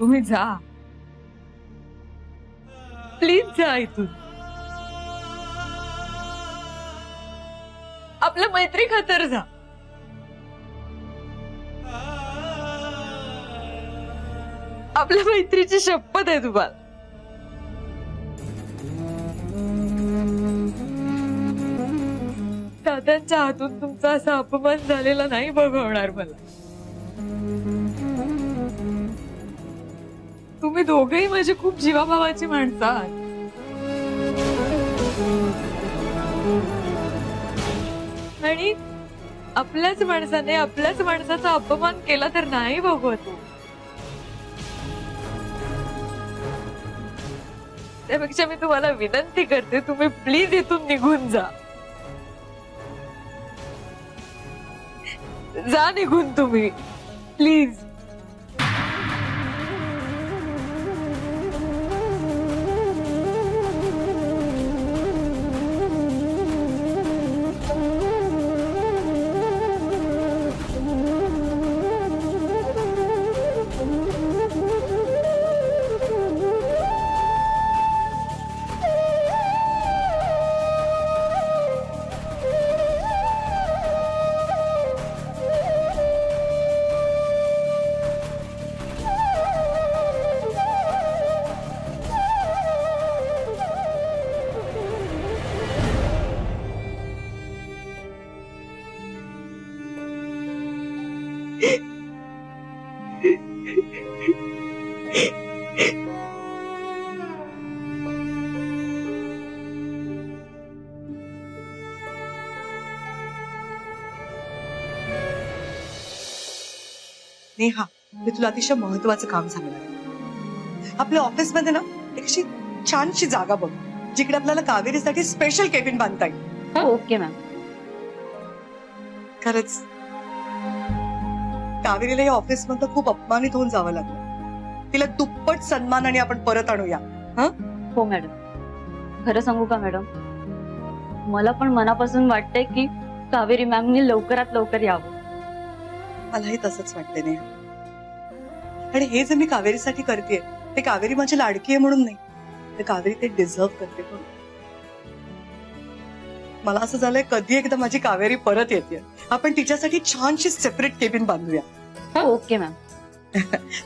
तुम्ही जा, प्लीज जा इथून. आपल्या मैत्री खातर जा. आपल्या मैत्रीची शपथ आहे तुम्हाला. दादांच्या हातून तुमचा असा अपमान झालेला नाही बघवणार मला. तुम्ही दोघेही माझी खूप जीवाभावाची माणसं आहात. आणि आपल्याच माणसाने आपल्याच माणसाचा अपमान केला तर नाही बघवत. त्यापेक्षा मी तुम्हाला विनंती करते, तुम्ही प्लीज इथून निघून जा. जा निघून तुम्ही, प्लीज. नेहा, मी तुला अतिशय महत्वाचं काम सांगणार आहे. आपल्या ऑफिस मध्ये ना एक अशी छानशी जागा बघ, जिकडे आपल्याला कावेरीसाठी स्पेशल केबिन बांधता येईल. Okay ma'am. खरंच कावेरीला या ऑफिस मधलं खूप अपमानित होऊन जावं लागलं. तिला दुप्पट सन्मानाने आपण परत आणूया. हो मॅडम. खरं सांगू का मॅडम, मला पण मनापासून वाटतंय की कावेरी मॅमनी लवकरात लवकर यावं. मलाही तसंच वाटतंय नेहा. आणि हे जे मी कावेरीसाठी करतेय ते कावेरी माझी लाडकी आहे म्हणून नाही, तर कावेरी ते डिझर्व करते म्हणून. मला असं झालंय कधी एकदा माझी कावेरी परत येते, आपण तिच्यासाठी छानशी सेपरेट केबिन बांधूया. Okay ma'am.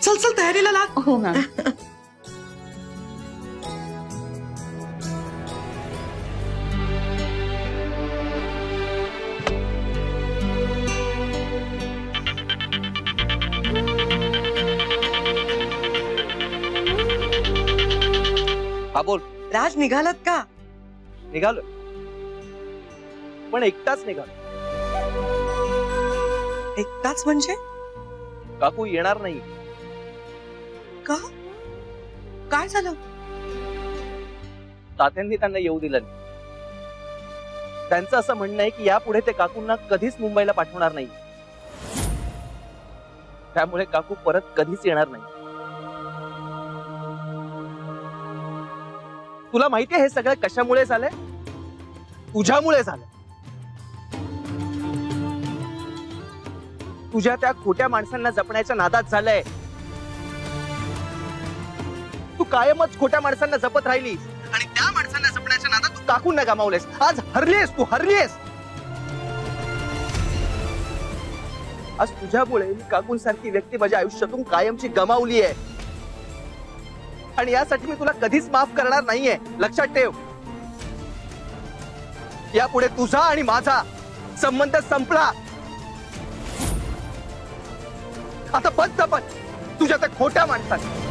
चल चल तयारीला लाग. हो मॅम. हा बोल. राज, निघालात का? निघालो, पण एकटाच निघालो. एकटाच म्हणजे? काकू येणार नाही. का? काय झालं? तात्यांनी त्यांना येऊ दिलं नाही. त्यांचं असं म्हणणं आहे की यापुढे ते काकूंना कधीच मुंबईला पाठवणार नाही. त्यामुळे काकू परत कधीच येणार नाही. तुला माहितीये हे सगळं कशामुळे झालंय? तुझ्यामुळे झालं. तुझ्या त्या खोट्या माणसांना जपण्याच्या नादात झालंय. तू कायमच खोट्या माणसांना जपत राहिलीस आणि त्या माणसांना जपण्याच्या नादात तू काकूंना गमावलेस. आज हरलीस, तू हरलीस. आज तुझ्यामुळे मी काकूंसारखी व्यक्ती माझ्या आयुष्यातून कायमची गमावली आहे. आणि यासाठी मी तुला कधीच माफ करणार नाहीये, लक्षात ठेव. यापुढे तुझा आणि माझा संबंध संपला. आता बस जपत तुझ्या त्या खोट्या माणसाने.